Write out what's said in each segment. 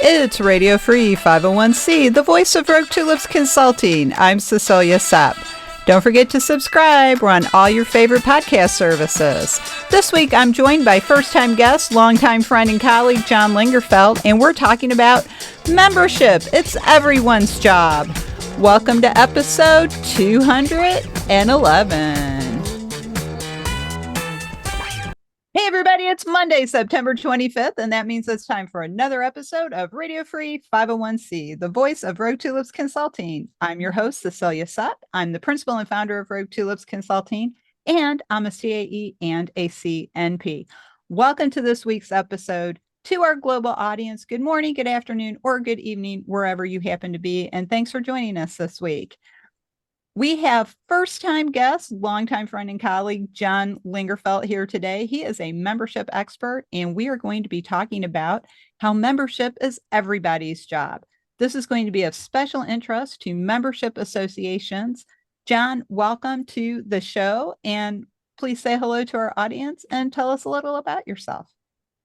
It's Radio Free 501c, the voice of Rogue Tulips Consulting. I'm Cecilia Sapp. Don't forget to subscribe. We're on all your favorite podcast services. This week, I'm joined by first-time guest, longtime friend and colleague, John Lingerfelt, and we're talking about membership. It's everyone's job. Welcome to episode 211. Hey everybody, it's Monday, September 25th, and that means it's time for another episode of Radio Free 501c, the voice of Rogue Tulips Consulting. I'm your host, Cecilia Sutt. I'm the principal and founder of Rogue Tulips Consulting, and I'm a CAE and a CNP. Welcome to this week's episode. To our global audience, good morning, good afternoon, or good evening, wherever you happen to be, and thanks for joining us this week. We have first-time guest, longtime friend and colleague, John Lingerfelt here today. He is a membership expert, and we are going to be talking about how membership is everybody's job. This is going to be of special interest to membership associations. John, welcome to the show, and please say hello to our audience and tell us a little about yourself.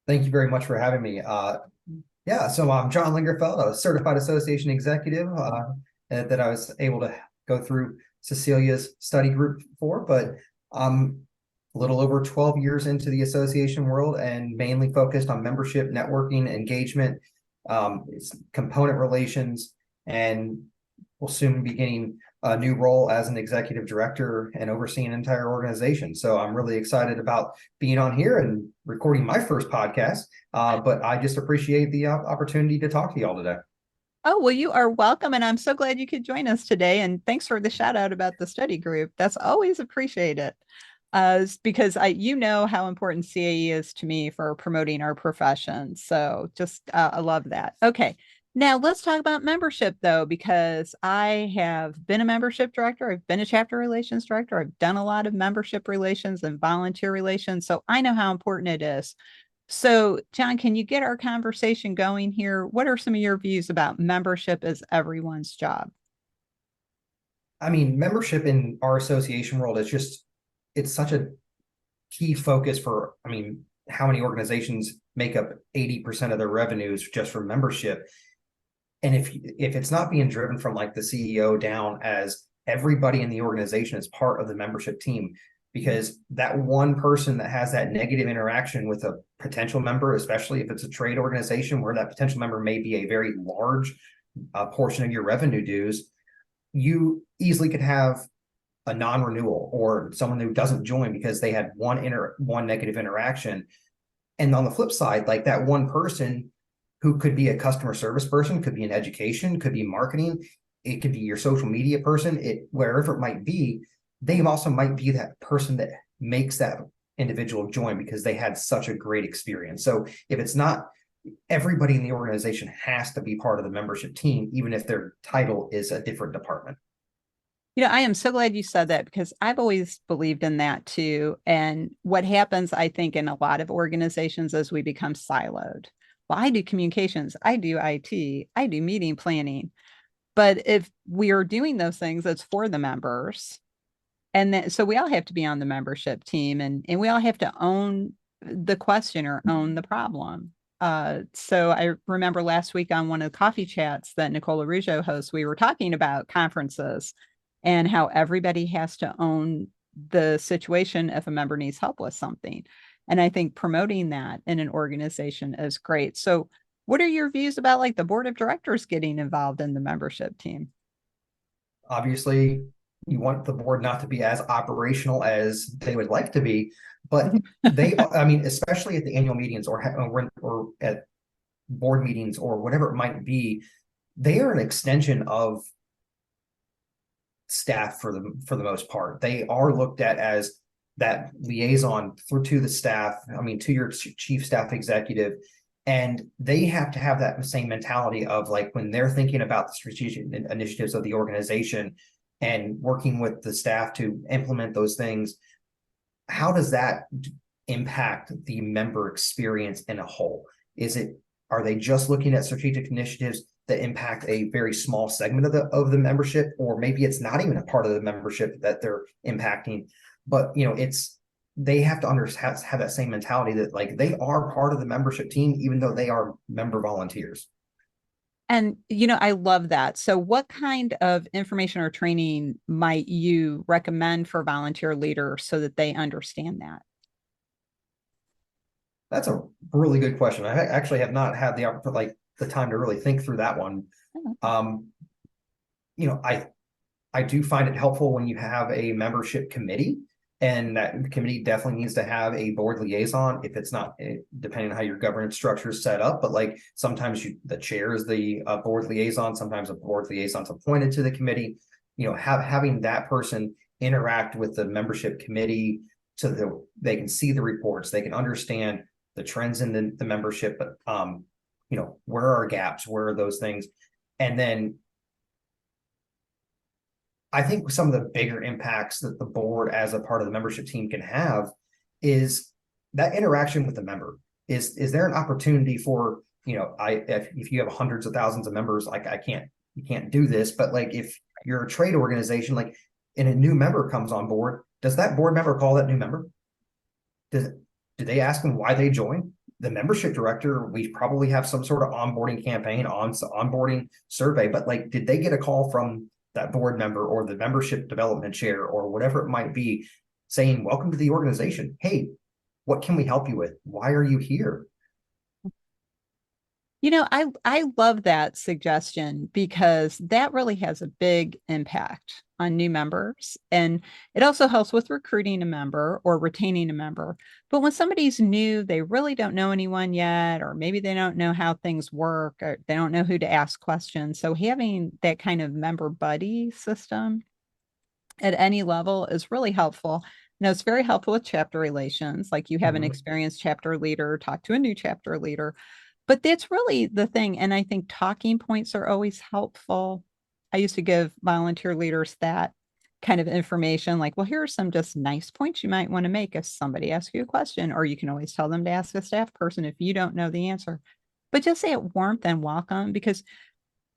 Thank you very much for having me. So I'm John Lingerfeld, a certified association executive that I was able to go through Cecilia's study group for, but I'm a little over 12 years into the association world and mainly focused on membership, networking, engagement, component relations, and will soon be getting a new role as an executive director and overseeing an entire organization. So I'm really excited about being on here and recording my first podcast, but I just appreciate the opportunity to talk to y'all today. Oh, well, you are welcome. And I'm so glad you could join us today. And thanks for the shout out about the study group. That's always appreciated because you know how important CAE is to me for promoting our profession. So I love that. Okay. Now let's talk about membership though, because I have been a membership director. I've been a chapter relations director. I've done a lot of membership relations and volunteer relations. So I know how important it is. So, John, can you get our conversation going here? What are some of your views about membership as everyone's job? I mean, membership in our association world it's such a key focus for, how many organizations make up 80% of their revenues just from membership. And if it's not being driven from like the CEO down, as everybody in the organization is part of the membership team, because that one person that has that negative interaction with a potential member, especially if it's a trade organization where that potential member may be a very large portion of your revenue dues, you easily could have a non-renewal or someone who doesn't join because they had one negative interaction. And on the flip side, like that one person who could be a customer service person, could be in education, could be marketing, it could be your social media person, wherever it might be, they also might be that person that makes that individual join because they had such a great experience. So if it's not, everybody in the organization has to be part of the membership team, even if their title is a different department. You know, I am so glad you said that because I've always believed in that too. And what happens, I think, in a lot of organizations is we become siloed. Well, I do communications, I do IT, I do meeting planning. But if we are doing those things, it's for the members. And then, so we all have to be on the membership team and we all have to own the question or own the problem. So I remember last week on one of the coffee chats that Nicola Ruggio hosts, we were talking about conferences and how everybody has to own the situation if a member needs help with something. And I think promoting that in an organization is great. So what are your views about like the board of directors getting involved in the membership team? Obviously, you want the board not to be as operational as they would like to be, but especially at the annual meetings or at board meetings or whatever it might be, they are an extension of staff for the most part. They are looked at as that liaison to the staff, to your chief staff executive, and they have to have that same mentality of like when they're thinking about the strategic initiatives of the organization and working with the staff to implement those things, how does that impact the member experience in a whole? Are they just looking at strategic initiatives that impact a very small segment of the membership, or maybe it's not even a part of the membership that they're impacting, but they have to have that same mentality that like they are part of the membership team, even though they are member volunteers. And, I love that. So, what kind of information or training might you recommend for volunteer leaders so that they understand that? That's a really good question. I actually have not had the time to really think through that one. Oh, Um, you know, I do find it helpful when you have a membership committee, and that committee definitely needs to have a board liaison if it's not, depending on how your governance structure is set up. But like sometimes the chair is the board liaison, sometimes a board liaison is appointed to the committee. Having that person interact with the membership committee so that they can see the reports, they can understand the trends in the membership, but where are gaps, where are those things, and then I think some of the bigger impacts that the board as a part of the membership team can have is that interaction with the member. Is there an opportunity for, if you have hundreds of thousands of members, like you can't do this, but like if you're a trade organization, like and a new member comes on board, does that board member call that new member? Does do they ask them why they joined? The membership director, we probably have some sort of onboarding campaign, onboarding survey, but like, did they get a call from that board member or the membership development chair or whatever it might be saying, welcome to the organization. Hey, what can we help you with? Why are you here? I love that suggestion because that really has a big impact on new members. And it also helps with recruiting a member or retaining a member. But when somebody's new, they really don't know anyone yet, or maybe they don't know how things work, or they don't know who to ask questions. So having that kind of member buddy system at any level is really helpful. It's very helpful with chapter relations. Like you have an Mhm. experienced chapter leader, talk to a new chapter leader. But that's really the thing. And I think talking points are always helpful. I used to give volunteer leaders that kind of information, like, well, here are some just nice points you might want to make if somebody asks you a question, or you can always tell them to ask a staff person if you don't know the answer. But just say it warmth and welcome because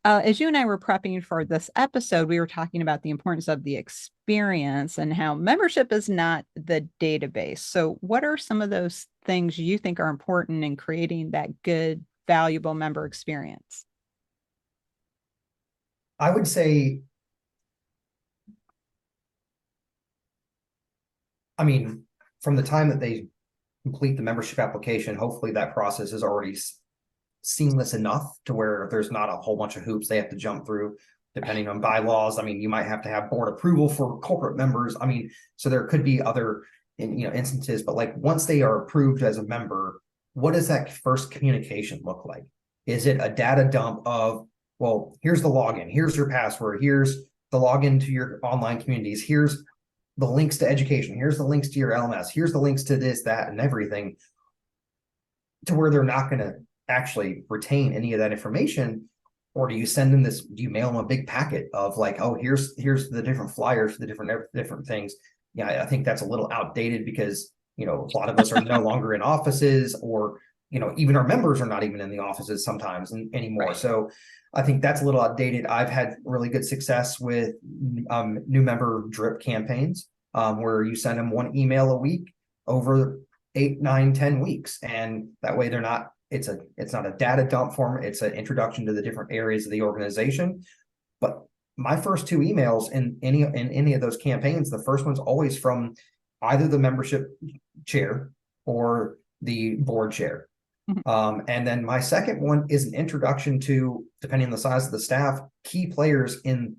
as you and I were prepping for this episode, we were talking about the importance of the experience and how membership is not the database. So, what are some of those things you think are important in creating that good, valuable member experience? I would say, I mean, from the time that they complete the membership application, hopefully that process is already seamless enough to where there's not a whole bunch of hoops they have to jump through depending on bylaws. I mean, you might have to have board approval for corporate members. I mean, so there could be other instances, but like once they are approved as a member, what does that first communication look like? Is it a data dump of, well, here's the login, here's your password, here's the login to your online communities, here's the links to education, here's the links to your LMS, here's the links to this, that, and everything, to where they're not going to actually retain any of that information? Or do you send them this, do you mail them a big packet of like, oh, here's the different flyers for the different things? Yeah, I think that's a little outdated because a lot of us are no longer in offices, or even our members are not even in the offices sometimes anymore. Right. So I think that's a little outdated. I've had really good success with new member drip campaigns, where you send them one email a week over 8, 9, 10 weeks, and that way they're not, it's not a data dump form, it's an introduction to the different areas of the organization. But my first two emails in any of those campaigns, the first one's always from either the membership chair or the board chair. Mhm. And then my second one is an introduction to, depending on the size of the staff, key players in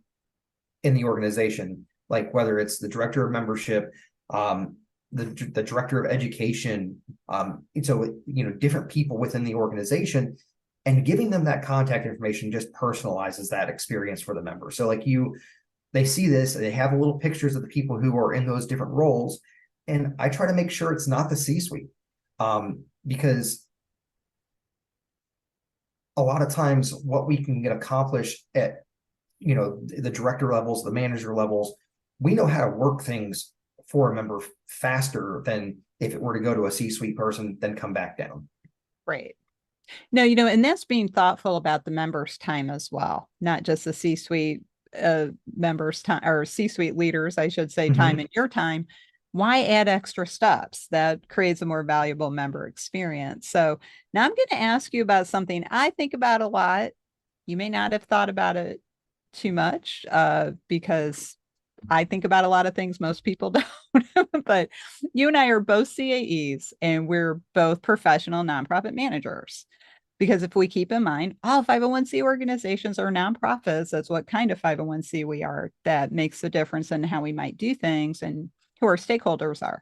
the organization, like whether it's the director of membership, the director of education, so different people within the organization, and giving them that contact information just personalizes that experience for the member. So like they see this, they have little pictures of the people who are in those different roles, and I try to make sure it's not the C-suite, because a lot of times what we can get accomplished at the director levels, the manager levels, we know how to work things for a member faster than if it were to go to a C-suite person, then come back down. Right. No, and that's being thoughtful about the members' time as well, not just the C-suite members' time or C-suite leaders, I should say, time Mm-hmm. in your time. Why add extra steps? That creates a more valuable member experience. So now I'm going to ask you about something I think about a lot. You may not have thought about it too much because I think about a lot of things most people don't. But you and I are both CAEs and we're both professional nonprofit managers. Because if we keep in mind, all 501c organizations are nonprofits, that's what kind of 501c we are. That makes a difference in how we might do things and who our stakeholders are.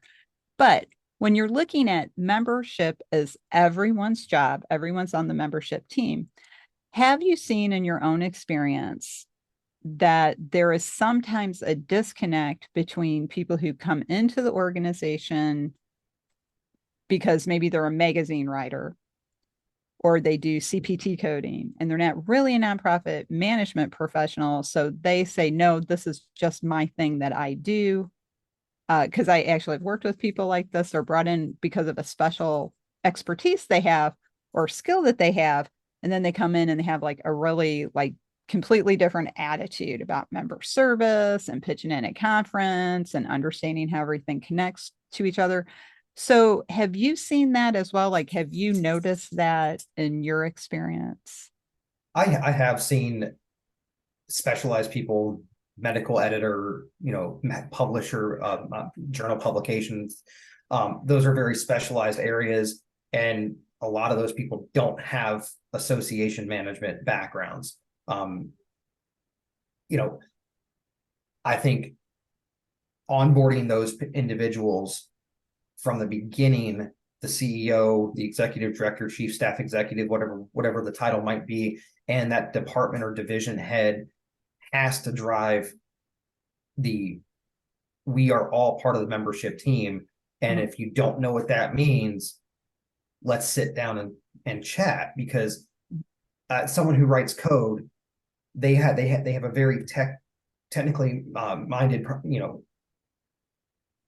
But when you're looking at membership as everyone's job, everyone's on the membership team, have you seen in your own experience that there is sometimes a disconnect between people who come into the organization because maybe they're a magazine writer or they do CPT coding and they're not really a nonprofit management professional. So they say, no, this is just my thing that I do. Because I actually have worked with people like this. They're brought in because of a special expertise they have or skill that they have. And then they come in and they have like a really like completely different attitude about member service and pitching in at conference and understanding how everything connects to each other. So have you seen that as well? Like, have you noticed that in your experience? I have seen specialized people, medical editor, publisher, journal publications. Those are very specialized areas, and a lot of those people don't have association management backgrounds. Um, you know, I think onboarding those individuals from the beginning, the CEO, the executive director, chief staff executive, whatever the title might be, and that department or division head has to drive we are all part of the membership team. And if you don't know what that means, let's sit down and chat, because someone who writes code, they have a very technically minded,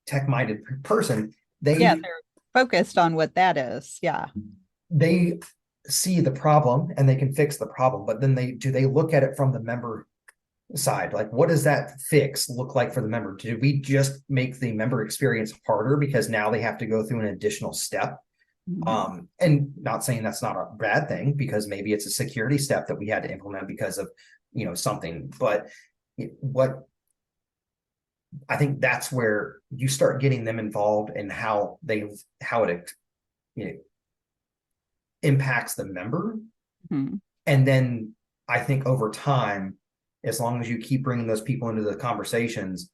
tech minded person. Yeah, they're focused on what that is. Yeah. They see the problem and they can fix the problem, but then they look at it from the member side? Like, what does that fix look like for the member? Did we just make the member experience harder because now they have to go through an additional step? And not saying that's not a bad thing, because maybe it's a security step that we had to implement because of something. But what I think that's where you start getting them involved in how it impacts the member. And then I think over time, as long as you keep bringing those people into the conversations,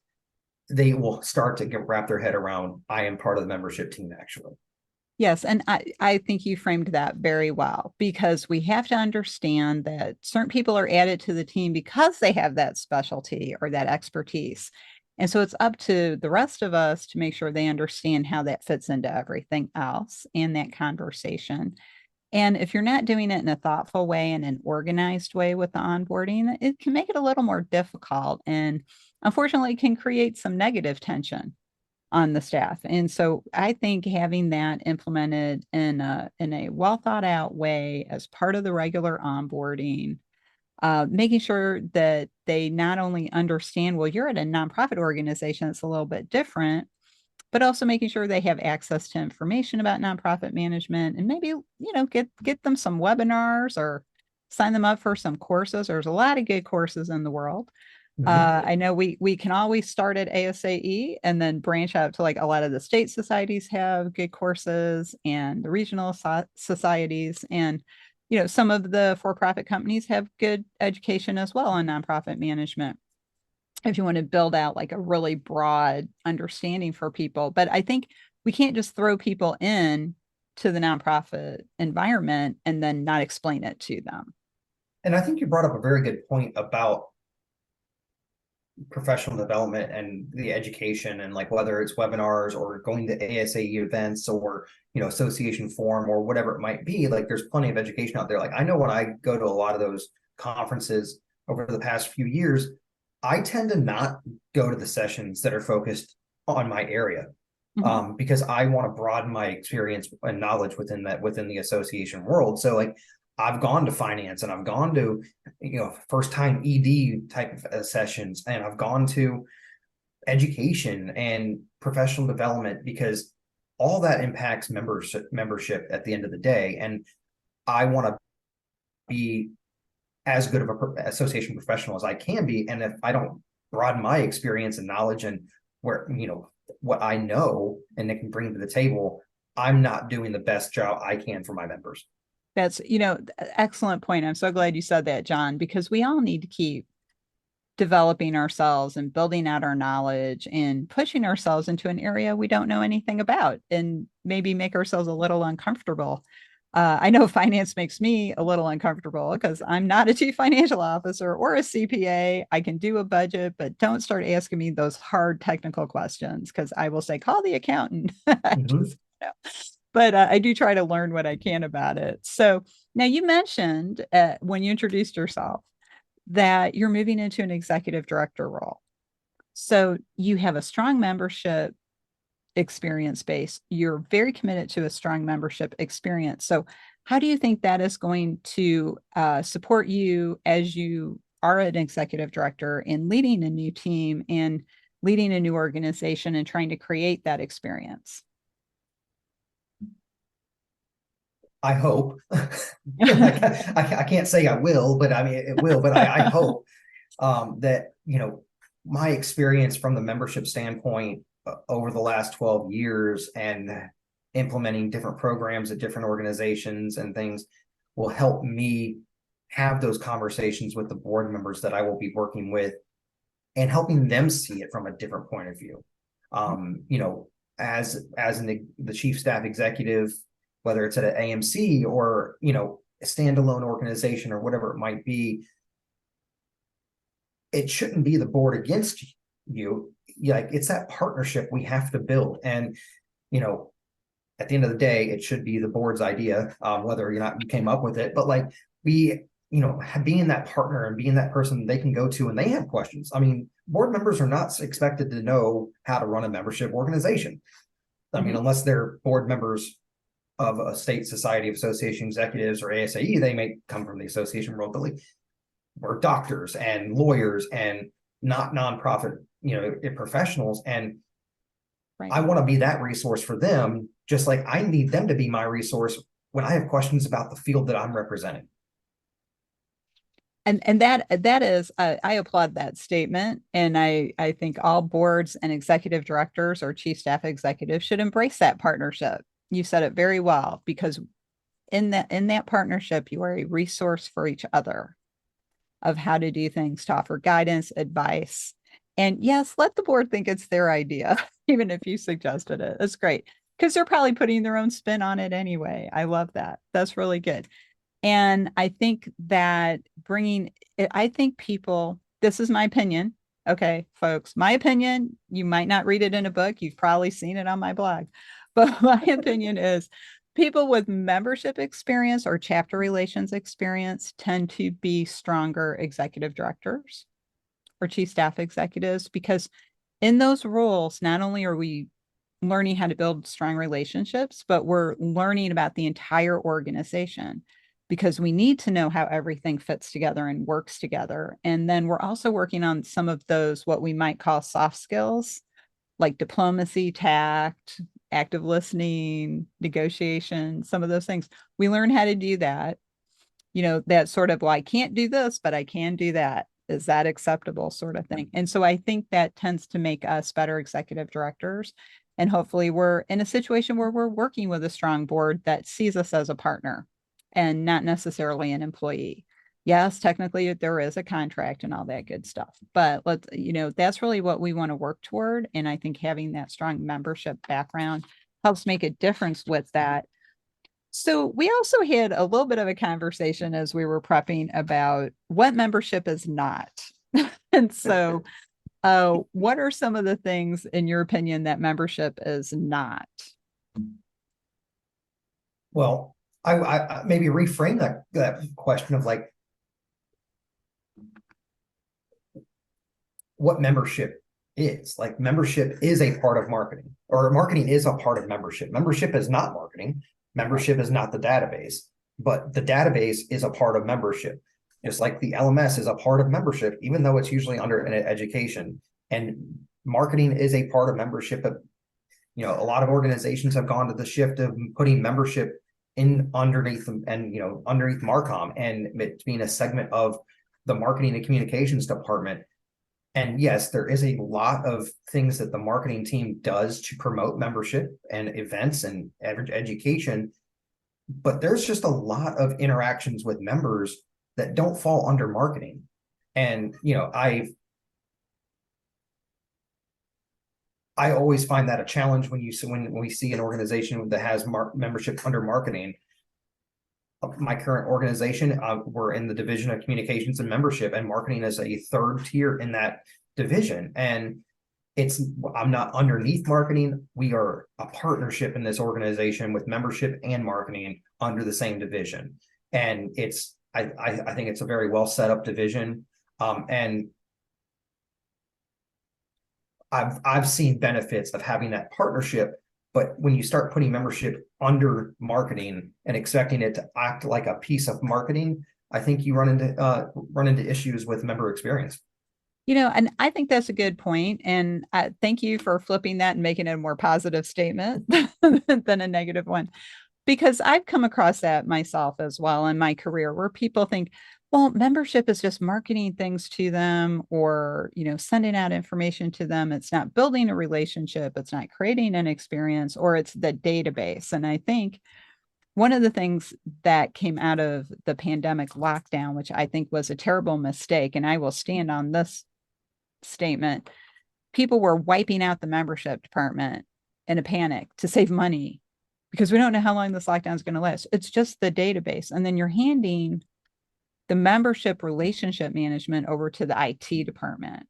they will start to wrap their head around, I am part of the membership team, actually. Yes. And I think you framed that very well, because we have to understand that certain people are added to the team because they have that specialty or that expertise. And so it's up to the rest of us to make sure they understand how that fits into everything else in that conversation. And if you're not doing it in a thoughtful way and an organized way with the onboarding, it can make it a little more difficult and unfortunately can create some negative tension on the staff. And so I think having that implemented in a well thought out way as part of the regular onboarding, making sure that they not only understand, well, you're at a nonprofit organization, it's a little bit different, but also making sure they have access to information about nonprofit management and maybe, get them some webinars or sign them up for some courses. There's a lot of good courses in the world. I know we can always start at ASAE and then branch out to like a lot of the state societies have good courses and the regional societies, and some of the for-profit companies have good education as well on nonprofit management if you want to build out like a really broad understanding for people. But I think we can't just throw people in to the nonprofit environment and then not explain it to them. And I think you brought up a very good point about professional development and the education, and like whether it's webinars or going to ASAE events or association forum or whatever it might be. Like, there's plenty of education out there. Like, I know when I go to a lot of those conferences over the past few years, I tend to not go to the sessions that are focused on my area, because I want to broaden my experience and knowledge within the association world. So like, I've gone to finance and I've gone to, first time ED type of sessions, and I've gone to education and professional development, because all that impacts membership at the end of the day. And I want to be as good of a association professional as I can be. And if I don't broaden my experience and knowledge and where, what I know and they can bring to the table, I'm not doing the best job I can for my members. That's, excellent point. I'm so glad you said that, John, because we all need to keep developing ourselves and building out our knowledge and pushing ourselves into an area we don't know anything about and maybe make ourselves a little uncomfortable. I know finance makes me a little uncomfortable because I'm not a chief financial officer or a CPA. I can do a budget, but don't start asking me those hard technical questions because I will say, call the accountant. Mm-hmm. But I do try to learn what I can about it. So now you mentioned when you introduced yourself that you're moving into an executive director role. So you have a strong membership experience base. You're very committed to a strong membership experience. So how do you think that is going to support you as you are an executive director in leading a new team and leading a new organization and trying to create that experience? I hope. I can't say I will, but I mean, it will, but I hope that, my experience from the membership standpoint over the last 12 years and implementing different programs at different organizations and things will help me have those conversations with the board members that I will be working with and helping them see it from a different point of view. As the chief staff executive, whether it's at an AMC or, a standalone organization or whatever it might be, it shouldn't be the board against you. Like, it's that partnership we have to build. And, at the end of the day, it should be the board's idea, whether or not you came up with it. But like, being that partner and being that person they can go to and they have questions. I mean, board members are not expected to know how to run a membership organization. I mean, unless they're board members of a state society of association executives or ASAE, they may come from the association world, but like, we're doctors and lawyers and not nonprofit, professionals. And Right. I want to be that resource for them, just like I need them to be my resource when I have questions about the field that I'm representing. And that is I applaud that statement, and I think all boards and executive directors or chief staff executives should embrace that partnership. You said it very well, because in that partnership you are a resource for each other of how to do things, to offer guidance, advice, and yes, let the board think it's their idea even if you suggested it. That's great because they're probably putting their own spin on it anyway. I love that. That's really good. And I think that I think people, this is my opinion. Okay, folks, my opinion, you might not read it in a book. You've probably seen it on my blog. But my opinion is people with membership experience or chapter relations experience tend to be stronger executive directors or chief staff executives, because in those roles, not only are we learning how to build strong relationships, but we're learning about the entire organization, because we need to know how everything fits together and works together. And then we're also working on some of those, what we might call soft skills, like diplomacy, tact, active listening, negotiation, some of those things. We learn how to do that. That sort of, well, I can't do this, but I can do that. Is that acceptable, sort of thing? And so I think that tends to make us better executive directors. And hopefully we're in a situation where we're working with a strong board that sees us as a partner and not necessarily an employee. Yes, technically there is a contract and all that good stuff, but that's really what we want to work toward. And I think having that strong membership background helps make a difference with that. So we also had a little bit of a conversation as we were prepping about what membership is not. And so what are some of the things, in your opinion, that membership is not? Well, I maybe reframe that question of like, what membership is. Like, membership is a part of marketing, or marketing is a part of membership. Membership is not marketing. Membership is not the database, but the database is a part of membership. Just like the LMS is a part of membership, even though it's usually under an education. And marketing is a part of membership. A lot of organizations have gone to the shift of putting membership in underneath them and underneath Marcom, and it being a segment of the marketing and communications department. And yes, there is a lot of things that the marketing team does to promote membership and events and education, but there's just a lot of interactions with members that don't fall under marketing. And I always find that a challenge when we see an organization that has membership under marketing. My current organization, we're in the division of communications and membership, and marketing is a third tier in that division. And I'm not underneath marketing. We are a partnership in this organization with membership and marketing under the same division. And I think it's a very well set up division. And I've seen benefits of having that partnership, but when you start putting membership under marketing and expecting it to act like a piece of marketing, I think you run into issues with member experience. And I think that's a good point. And thank you for flipping that and making it a more positive statement than a negative one, because I've come across that myself as well in my career, where people think, well, membership is just marketing things to them, or, sending out information to them. It's not building a relationship. It's not creating an experience, or it's the database. And I think one of the things that came out of the pandemic lockdown, which I think was a terrible mistake, and I will stand on this statement, people were wiping out the membership department in a panic to save money because we don't know how long this lockdown is going to last. It's just the database. And then you're handing the membership relationship management over to the IT department.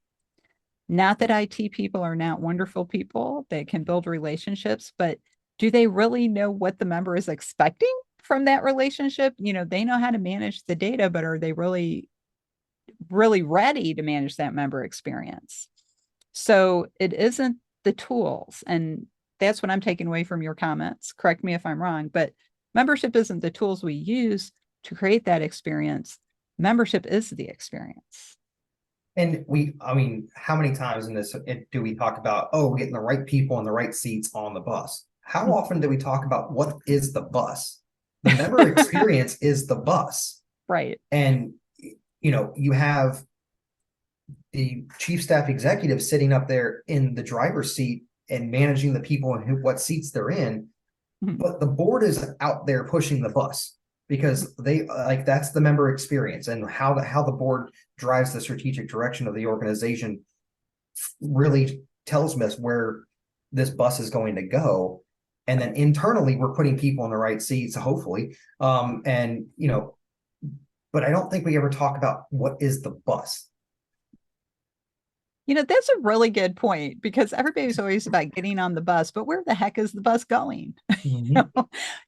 Not that IT people are not wonderful people that can build relationships, but do they really know what the member is expecting from that relationship? They know how to manage the data, but are they really ready to manage that member experience? So it isn't the tools. And that's what I'm taking away from your comments. Correct me if I'm wrong, but membership isn't the tools we use to create that experience. Membership is the experience. And how many times in this do we talk about, getting the right people in the right seats on the bus? How often do we talk about what is the bus? The member experience is the bus. Right. And, you have the chief staff executive sitting up there in the driver's seat and managing the people and what seats they're in. But the board is out there pushing the bus, because that's the member experience, and how the board drives the strategic direction of the organization really tells us where this bus is going to go. And then internally, we're putting people in the right seats, hopefully. But I don't think we ever talk about what is the bus. That's a really good point, because everybody's always about getting on the bus, but where the heck is the bus going?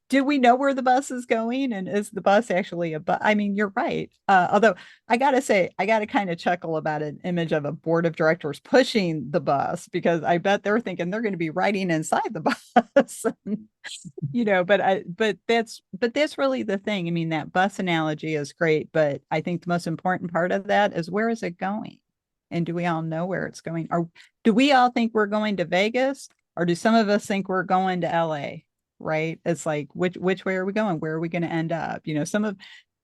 Do we know where the bus is going? And is the bus actually a bus? I mean, you're right. Although I got to say, I got to kind of chuckle about an image of a board of directors pushing the bus, because I bet they're thinking they're going to be riding inside the bus. But that's really the thing. I mean, that bus analogy is great, but I think the most important part of that is, where is it going? And do we all know where it's going? Or do we all think we're going to Vegas? Or do some of us think we're going to LA? Right? It's like, which way are we going? Where are we going to end up?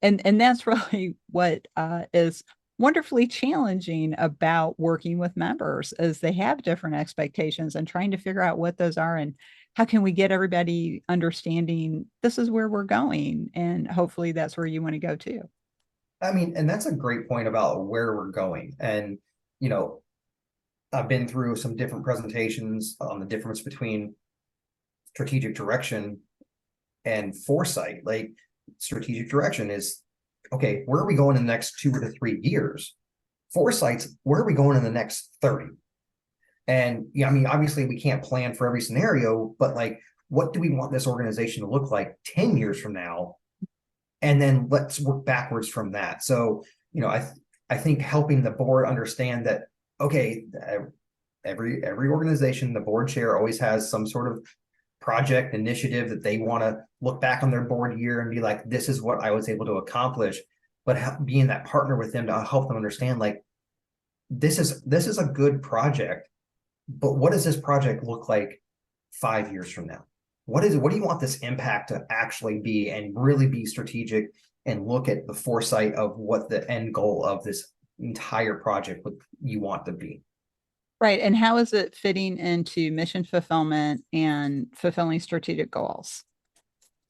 And that's really what is wonderfully challenging about working with members, is they have different expectations, and trying to figure out what those are, and how can we get everybody understanding this is where we're going, and hopefully that's where you want to go too. And that's a great point about where we're going. And I've been through some different presentations on the difference between strategic direction and foresight. Like, strategic direction is, okay, where are we going in the next 2 to 3 years? Foresight's, where are we going in the next 30? And obviously we can't plan for every scenario, but what do we want this organization to look like 10 years from now? And then let's work backwards from that. So, I think helping the board understand that, okay, every organization, the board chair always has some sort of project initiative that they want to look back on their board year and be like, this is what I was able to accomplish. But being that partner with them to help them understand, this is a good project, but what does this project look like 5 years from now? what do you want this impact to actually be, and really be strategic and look at the foresight of what the end goal of this entire project would you want to be. Right. And how is it fitting into mission fulfillment and fulfilling strategic goals?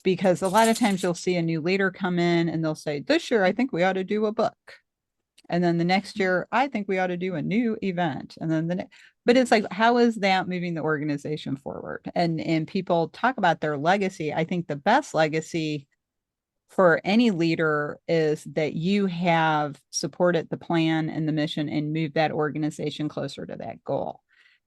Because a lot of times you'll see a new leader come in and they'll say, this year, I think we ought to do a book. And then the next year, I think we ought to do a new event. And then but it's like, how is that moving the organization forward? And people talk about their legacy. I think the best legacy for any leader is that you have supported the plan and the mission and moved that organization closer to that goal.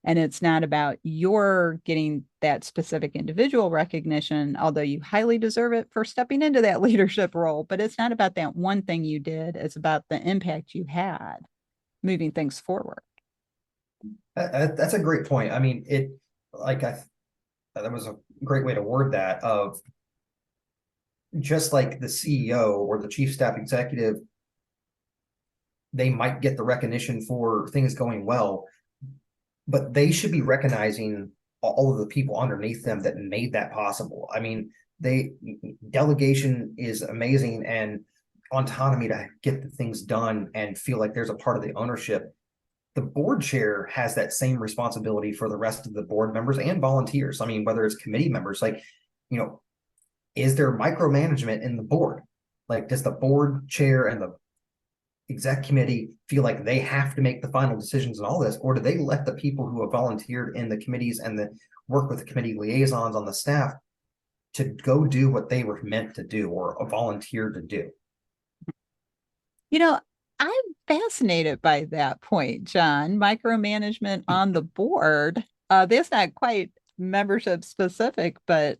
And it's not about your getting that specific individual recognition, although you highly deserve it for stepping into that leadership role. But it's not about that one thing you did. It's about the impact you had moving things forward. That's a great point. I mean, that was a great way to word that, of just like the CEO or the chief staff executive, they might get the recognition for things going well, but they should be recognizing all of the people underneath them that made that possible. I mean, delegation is amazing, and autonomy to get the things done and feel like there's a part of the ownership. The board chair has that same responsibility for the rest of the board members and volunteers. I mean, whether it's committee members, like, is there micromanagement in the board? Like, does the board chair and the exec committee feel like they have to make the final decisions and all this, or do they let the people who have volunteered in the committees and the work with the committee liaisons on the staff to go do what they were meant to do or volunteered to do? I'm fascinated by that point, John. Micromanagement on the board. That's not quite membership specific, but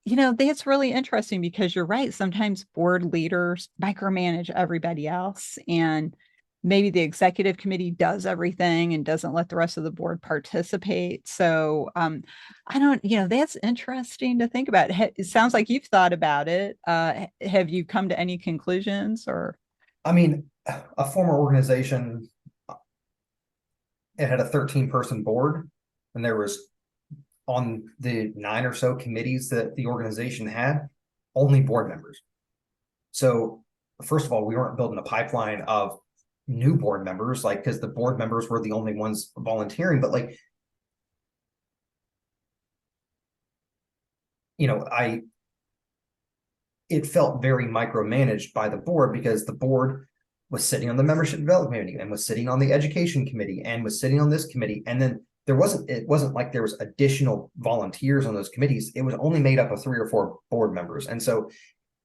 that's really interesting because you're right. Sometimes board leaders micromanage everybody else, and maybe the executive committee does everything and doesn't let the rest of the board participate. So I don't, that's interesting to think about. It sounds like you've thought about it. Have you come to any conclusions or? I mean, a former organization, it had a 13-person board, and there was, on the 9 or so committees that the organization had, only board members. So first of all, we weren't building a pipeline of new board members, like, because the board members were the only ones volunteering. But like, it felt very micromanaged by the board, because the board was sitting on the membership development committee and was sitting on the education committee and was sitting on this committee. And then it wasn't like there was additional volunteers on those committees. It was only made up of 3 or 4 board members. And so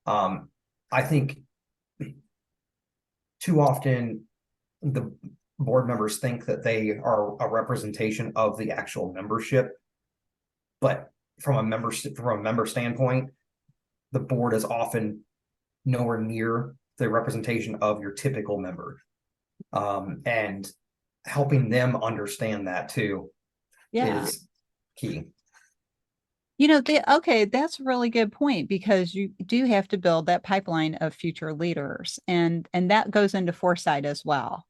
I think too often the board members think that they are a representation of the actual membership. But from a member standpoint, the board is often nowhere near the representation of your typical member. And helping them understand that too is key. Okay, that's a really good point, because you do have to build that pipeline of future leaders, and that goes into foresight as well.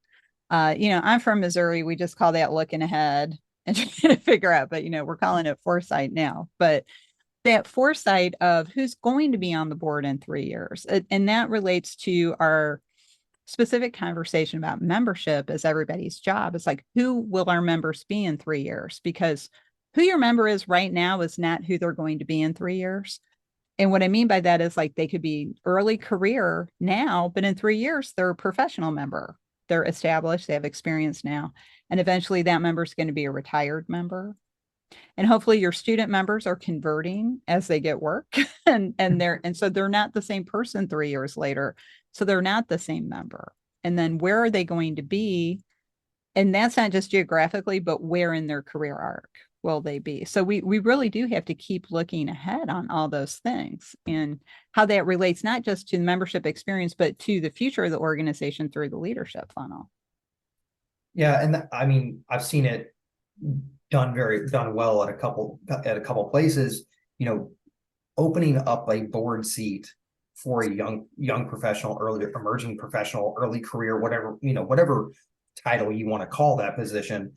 I'm from Missouri. We just call that looking ahead and trying to figure out, but we're calling it foresight now. But that foresight of who's going to be on the board in 3 years, and that relates to our specific conversation about membership as everybody's job. It's like, who will our members be in 3 years? Because who your member is right now is not who they're going to be in 3 years. And what I mean by that is, like, they could be early career now, but in 3 years, they're a professional member. They're established, they have experience now. And eventually that member is going to be a retired member. And hopefully your student members are converting as they get work and so they're not the same person 3 years later. So they're not the same member. And then where are they going to be? And that's not just geographically, but where in their career arc will they be? So we really do have to keep looking ahead on all those things and how that relates not just to the membership experience, but to the future of the organization through the leadership funnel. Yeah, and I mean, I've seen it done well at a couple places. Opening up a board seat for a young professional, early emerging professional, early career, whatever title you want to call that position,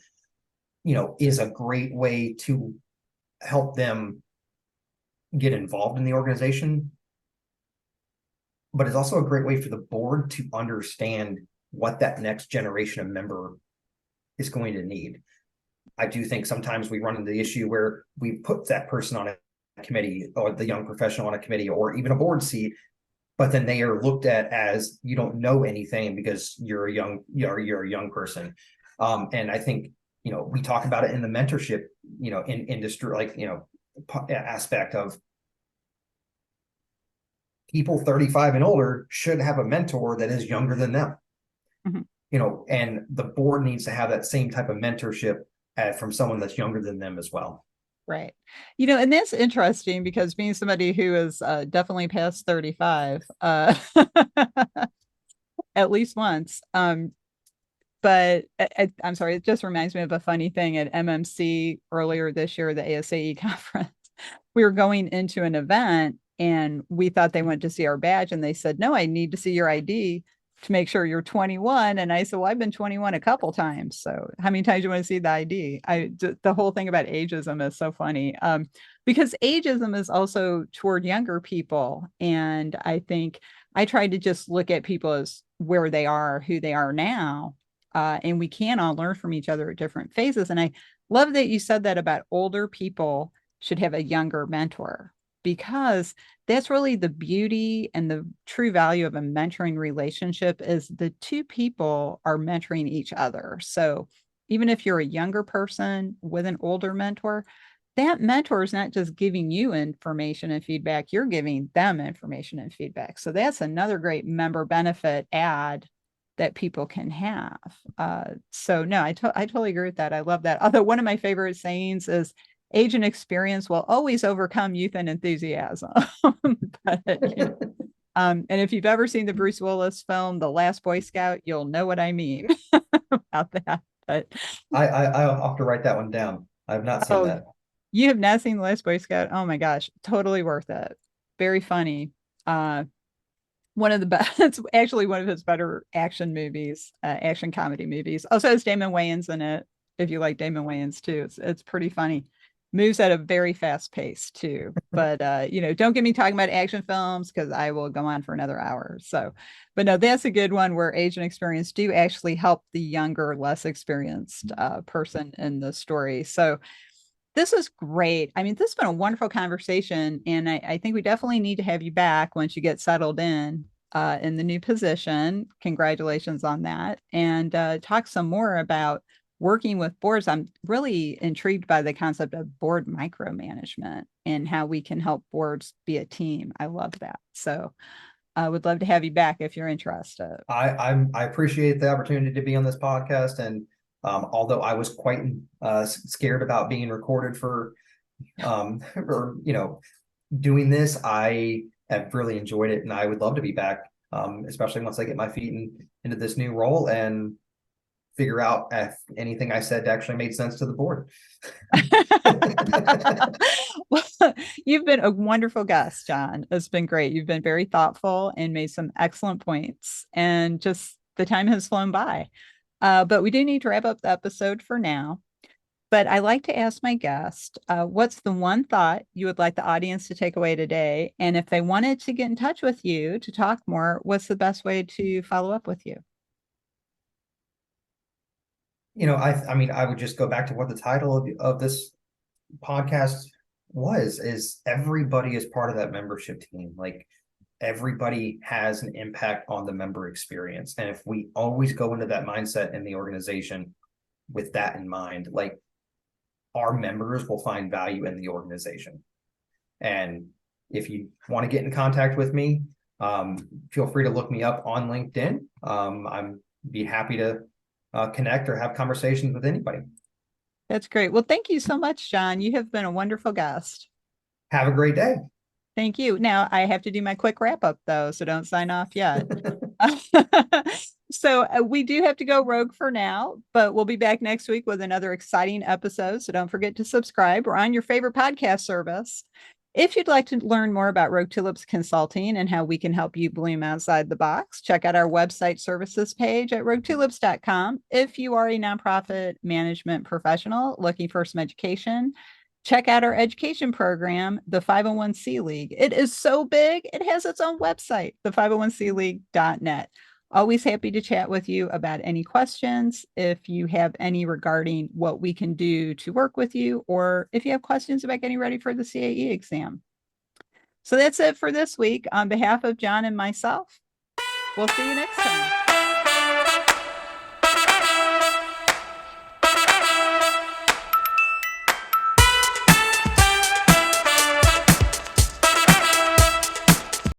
is a great way to help them get involved in the organization, but it's also a great way for the board to understand what that next generation of member is going to need. I do think sometimes we run into the issue where we put that person on a committee, or the young professional on a committee, or even a board seat, but then they are looked at as you don't know anything because you're a young person. And I think, we talk about it in the mentorship, in industry, like, aspect of people 35 and older should have a mentor that is younger than them. Mm-hmm. And the board needs to have that same type of mentorship from someone that's younger than them as well. Right. And that's interesting because being somebody who is definitely past 35, at least once. But I'm sorry, it just reminds me of a funny thing at MMC earlier this year, the ASAE conference. We were going into an event and we thought they went to see our badge, and they said, no, I need to see your ID to make sure you're 21. And I said, well, I've been 21 a couple times. So how many times do you want to see the ID? The whole thing about ageism is so funny, because ageism is also toward younger people. And I think I try to just look at people as where they are, who they are now. And we can all learn from each other at different phases. And I love that you said that about older people should have a younger mentor, because that's really the beauty and the true value of a mentoring relationship is the two people are mentoring each other. So even if you're a younger person with an older mentor, that mentor is not just giving you information and feedback, you're giving them information and feedback. So that's another great member benefit add that people can have. So no, I totally agree with that. I love that. Although one of my favorite sayings is, age and experience will always overcome youth and enthusiasm. But, and if you've ever seen the Bruce Willis film, The Last Boy Scout, you'll know what I mean about that. But I'll have to write that one down. I've not seen that. You have not seen The Last Boy Scout? Oh my gosh, totally worth it. Very funny. One of the best, it's actually one of his better action movies, action comedy movies. Also has Damon Wayans in it, if you like Damon Wayans too. It's pretty funny. Moves at a very fast pace too. But don't get me talking about action films because I will go on for another hour. So, but no, that's a good one where age and experience do actually help the younger, less experienced person in the story. So this is great. I mean, this has been a wonderful conversation, and I think we definitely need to have you back once you get settled in the new position. Congratulations on that, and talk some more about working with boards. I'm really intrigued by the concept of board micromanagement and how we can help boards be a team. I love that. So I would love to have you back if you're interested. I appreciate the opportunity to be on this podcast, and although I was quite scared about being recorded for or doing this, I have really enjoyed it, and I would love to be back, especially once I get my feet into this new role and figure out if anything I said actually made sense to the board. Well, you've been a wonderful guest, John. It's been great. You've been very thoughtful and made some excellent points, and just the time has flown by. But we do need to wrap up the episode for now. But I like to ask my guest, what's the one thought you would like the audience to take away today? And if they wanted to get in touch with you to talk more, what's the best way to follow up with you? I mean, I would just go back to what the title of this podcast is everybody is part of that membership team. Like, everybody has an impact on the member experience. And if we always go into that mindset in the organization with that in mind, like, our members will find value in the organization. And if you want to get in contact with me, feel free to look me up on LinkedIn. I'm be happy to connect or have conversations with anybody. That's great. Well, thank you so much, John. You have been a wonderful guest. Have a great day. Thank you. Now I have to do my quick wrap up though, so don't sign off yet. So we do have to go rogue for now, but we'll be back next week with another exciting episode. So don't forget to subscribe. We're on your favorite podcast service. If you'd like to learn more about Rogue Tulips Consulting and how we can help you bloom outside the box, check out our website services page at roguetulips.com. If you are a nonprofit management professional looking for some education, Check out our education program, the 501c League. It is so big, it has its own website, the 501cleague.net. Always happy to chat with you about any questions. If you have any regarding what we can do to work with you, or if you have questions about getting ready for the CAE exam. So that's it for this week. On behalf of John and myself, we'll see you next time.